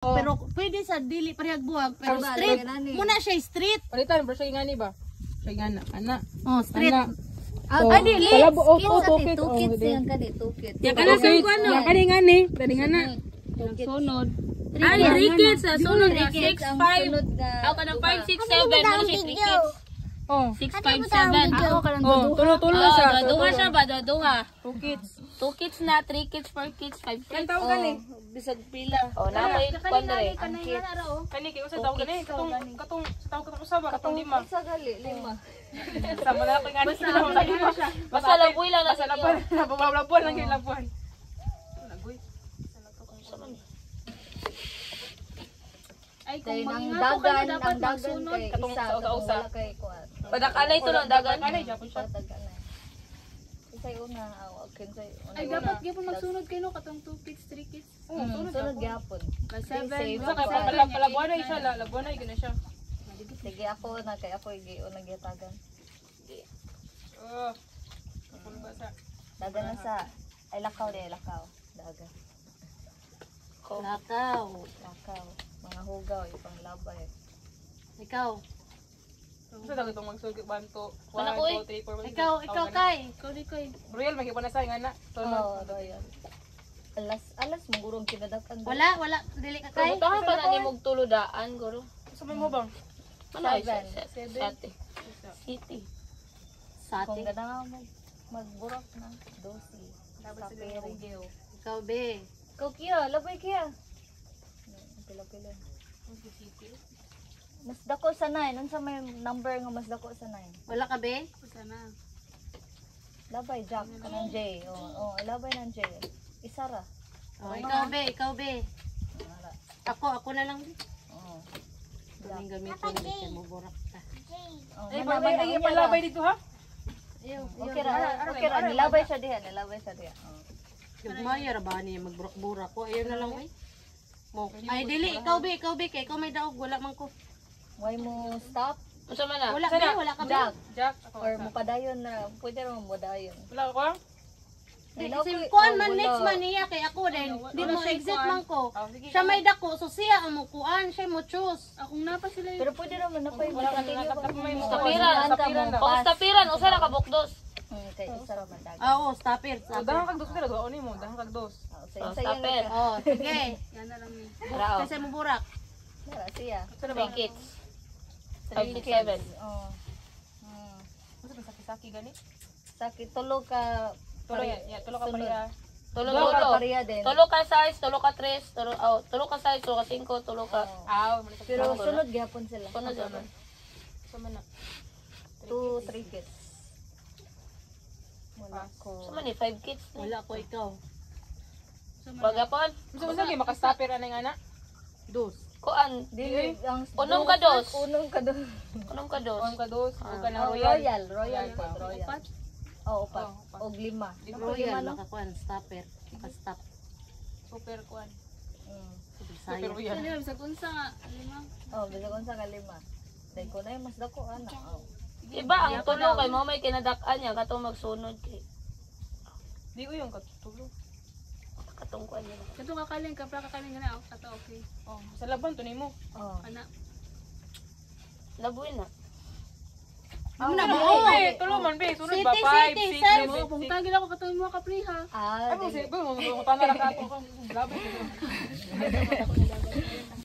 Pero pwede sa dili parehag buhag, pero straight. Muna siya straight. Palitan, bro, siya ingani ba? Siya ingana, ana. Oh, straight. Dili. Two kids yan kani, two kids. Yan kana sa kuan no, kani ngani, kani ngana. Sunod. Ay, 3 kids sa sunod na 6, 5. Ako Ako ng 5, 6, 7. Ano siya 3 kids? Oh, 6, 5, 7. Ako ka lang tulo siya. Duha siya ba? Duha. 2 kids. 2 kids na, 3 kids, 4 kids, 5 kids. Kan tawag gani? Bisag pila. Oh, namoy kwandre. Kani kay usa tawag gani, katong tawag usa ba katong lima. Isa gali, 5. Sa mga kay ngani. Basta laboy lang na Basta labuan, labuan lang kay labuan. Ay, Kay kung nang mangingato kayo, dagan, dapat ang dagan magsunod. kay Katong isa, sa usa. wala kay kuan. Padakalay to lang dagan. Kanay japon siya. Pataganay. Isa'y una, kinsa'y una. Ay, dapat gyapon magsunod kayo no, katong 2 kids, 3 kids. Sunod gyapon. May Save 7. Usa kay palabuan ay siya, labuan ay gina siya. Sige ako na kay ako unang gitagan. Oh. Kapul basa. Dagan na sa ay lakaw de lakaw. Dagan. Lakaw. Lakaw. Mga hugaw ipang labay. Ikaw. Usa daw itong magsulgi banto. Wala ko, 1 2 3 4. Ikaw kay. Ikaw di kay. Royal magipa na sa ngana. Oh, royal. Alas mugurong kinadakan. Wala, dili ka kay. Butahan pa na ni mog tulodaan, guro. Sa mo bang? Ano ay 7. Sate. City. Kung Sati. ganaw mo magburok na 12. Sa peri. Ikaw be. Ikaw kiya, labay kiya. Pila-pila. Mas dako sa 9. Unsa may number nga mas dako sa 9? Wala ka be? Labay Jack kanang J. Oh, labay nang J. Isa ra. Oh, ikaw be. Wala. Ako na lang. Oh. Kaming gamitin na siya mo burak ta. Oh, Ay, mana ay palabay dito ha. Okay ra. Nilabay siya diha. Oh. Gagmaya ra ba niya magburak-burak ko? Ayun na lang be. Mo. Ay dili, ikaw be kay ikaw may daog wala man ko. Why mo stop? Unsa man na? Wala ka be. Jack. Jack ako. Or mo padayon na. Pwede ra mo padayon. Wala ko. Si kuan man next man niya kay ako din. Di mo exit man ko. Siya may dako so siya ang mo kuan, siya mo choose. Akong napa sila. Pero pwede ra man na pa Wala ka nakatap mo yung Tapiran. Kung tapiran, usa ra ka bukdos. Kay isa ra man dag. Oo, stopper. Dahang kag dos pero doon mo, dahang kag dos. Stopper. Oh, sige. Yan na lang ni. Kasi mo burak. Wala siya. 3 kids. 5, 6, 7. Oh. Usa ka saki gani? Sakit tulo ka Tulo ya, tulo ka pareha. Tulo. pareha din. Tulo ka size, tulo ka 3, tulo ka size, tulo ka 5, tulo ka. Pero sunod gyapon sila. Kuno jaman. Sama na. 2, 3 kids. Wala ko. Sama ni 5 kids. Wala ko ikaw. Bagapon. Usa gyud makastopper ana nga na. Dos. Kuan. Dili ang Unong ka dos. Unong ka dos. Unong ka dos. On ka dos, o ka na Royal. royal. Royal. Oh, upat. Og 5. Royal makakuan stopper. Maka-stop. Super kuan. Super Sayang. royal. Sa kunsa nga lima. Oh, bisa kon sa kalima. Dai ko na mas dako ana. Oh. Iba ang tulo kay mo may kinadak-an niya katong magsunod kay. Di ko yung katulo. Katong kuan niya. Kato kakaling kapra kakaling gana kato okay. Oh, sa laban to nimo. Oh. Ana. Labuin na. Amo na Oh, tulo man be, sunod ba 5, 6, 7. Pungtang gila ko kato mo kapri ha. Ah, Ay mo si, mo tanara ka ako. Grabe.